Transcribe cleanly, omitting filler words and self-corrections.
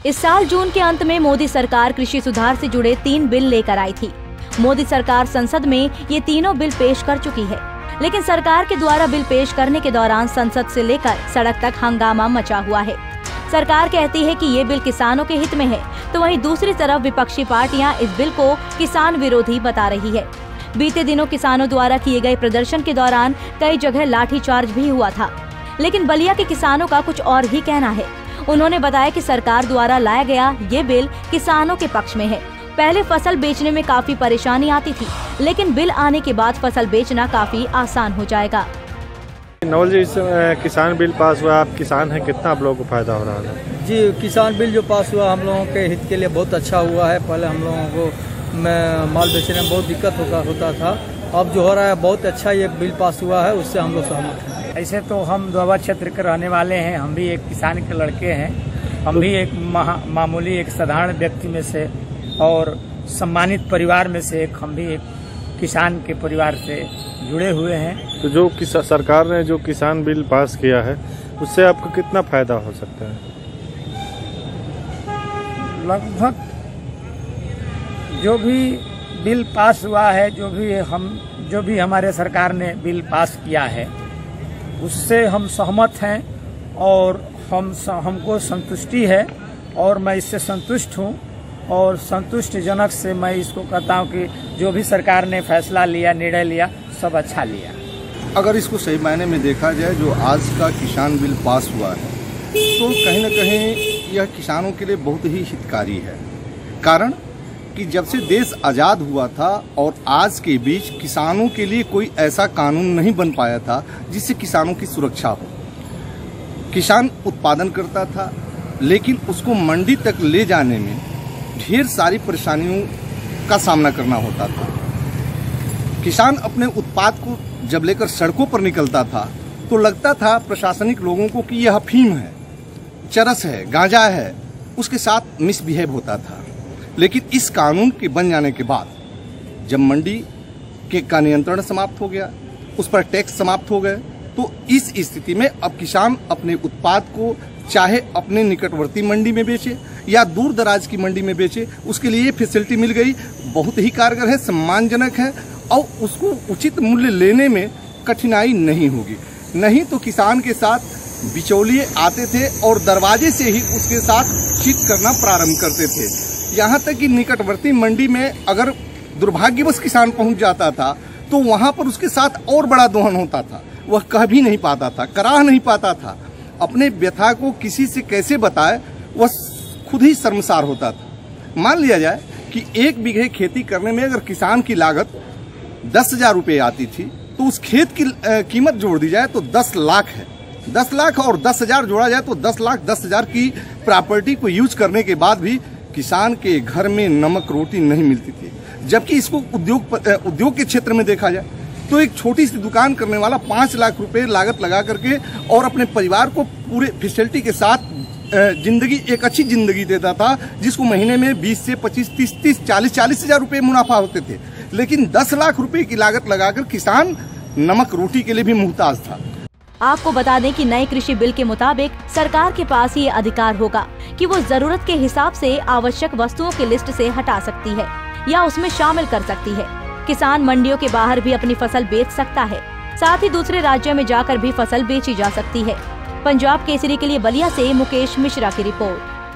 इस साल जून के अंत में मोदी सरकार कृषि सुधार से जुड़े 3 बिल लेकर आई थी। मोदी सरकार संसद में ये तीनों बिल पेश कर चुकी है, लेकिन सरकार के द्वारा बिल पेश करने के दौरान संसद से लेकर सड़क तक हंगामा मचा हुआ है। सरकार कहती है कि ये बिल किसानों के हित में है, तो वहीं दूसरी तरफ विपक्षी पार्टियां इस बिल को किसान विरोधी बता रही है। बीते दिनों किसानों द्वारा किए गए प्रदर्शन के दौरान कई जगह लाठीचार्ज भी हुआ था, लेकिन बलिया के किसानों का कुछ और ही कहना है। उन्होंने बताया कि सरकार द्वारा लाया गया ये बिल किसानों के पक्ष में है। पहले फसल बेचने में काफी परेशानी आती थी, लेकिन बिल आने के बाद फसल बेचना काफी आसान हो जाएगा। नवल जी, किसान बिल पास हुआ, आप किसान हैं, कितना आप लोगों को फायदा हो रहा है? जी, किसान बिल जो पास हुआ हम लोगों के हित के लिए बहुत अच्छा हुआ है। पहले हम लोगों को माल बेचने में बहुत दिक्कत होता था, अब जो हो रहा है बहुत अच्छा ये बिल पास हुआ है, उससे हम लोग सहमत हैं। ऐसे तो हम दोआबा क्षेत्र के रहने वाले हैं, हम भी एक किसान के लड़के हैं। हम भी एक मामूली एक साधारण व्यक्ति में से और सम्मानित परिवार में से हम भी एक किसान के परिवार से जुड़े हुए हैं। तो जो सरकार ने जो किसान बिल पास किया है, उससे आपको कितना फायदा हो सकता है? लगभग जो भी बिल पास हुआ है, जो भी हमारे सरकार ने बिल पास किया है, उससे हम सहमत हैं और हमको संतुष्टि है और मैं इससे संतुष्ट हूँ। और संतुष्टजनक से मैं इसको कहता हूँ कि जो भी सरकार ने फैसला लिया, निर्णय लिया, सब अच्छा लिया। अगर इसको सही मायने में देखा जाए, जो आज का किसान बिल पास हुआ है, तो कहीं न कहीं यह किसानों के लिए बहुत ही हितकारी है। कारण कि जब से देश आज़ाद हुआ था और आज के बीच किसानों के लिए कोई ऐसा कानून नहीं बन पाया था जिससे किसानों की सुरक्षा हो। किसान उत्पादन करता था, लेकिन उसको मंडी तक ले जाने में ढेर सारी परेशानियों का सामना करना होता था। किसान अपने उत्पाद को जब लेकर सड़कों पर निकलता था तो लगता था प्रशासनिक लोगों को कि यह अफीम है, चरस है, गांजा है, उसके साथ मिसबिहेव होता था। लेकिन इस कानून के बन जाने के बाद जब मंडी का नियंत्रण समाप्त हो गया, उस पर टैक्स समाप्त हो गए, तो इस स्थिति में अब किसान अपने उत्पाद को चाहे अपने निकटवर्ती मंडी में बेचे या दूर दराज की मंडी में बेचे, उसके लिए फैसिलिटी मिल गई। बहुत ही कारगर है, सम्मानजनक है और उसको उचित मूल्य लेने में कठिनाई नहीं होगी। नहीं तो किसान के साथ बिचौलिए आते थे और दरवाजे से ही उसके साथ चीट करना प्रारंभ करते थे। यहाँ तक कि निकटवर्ती मंडी में अगर दुर्भाग्यवश किसान पहुँच जाता था तो वहाँ पर उसके साथ और बड़ा दोहन होता था। वह कह भी नहीं पाता था, कराह नहीं पाता था, अपने व्यथा को किसी से कैसे बताए, वह खुद ही शर्मसार होता था। मान लिया जाए कि 1 बीघे खेती करने में अगर किसान की लागत 10,000 रुपये आती थी, तो उस खेत की कीमत जोड़ दी जाए तो 10 लाख है। 10 लाख और 10,000 जोड़ा जाए तो 10 लाख 10,000 की प्रॉपर्टी को यूज करने के बाद भी किसान के घर में नमक रोटी नहीं मिलती थी। जबकि इसको उद्योग के क्षेत्र में देखा जाए तो एक छोटी सी दुकान करने वाला 5 लाख रुपए लागत लगा करके और अपने परिवार को पूरे फैसिलिटी के साथ एक अच्छी जिंदगी देता था, जिसको महीने में 20 से 25, 30, 40 हजार रुपए मुनाफा होते थे। लेकिन 10 लाख रुपए की लागत लगाकर किसान नमक रोटी के लिए भी मुहताज था। आपको बता दें कि नए कृषि बिल के मुताबिक सरकार के पास ये अधिकार होगा कि वो जरूरत के हिसाब से आवश्यक वस्तुओं की लिस्ट से हटा सकती है या उसमें शामिल कर सकती है। किसान मंडियों के बाहर भी अपनी फसल बेच सकता है, साथ ही दूसरे राज्यों में जाकर भी फसल बेची जा सकती है। पंजाब केसरी के लिए बलिया से मुकेश मिश्रा की रिपोर्ट।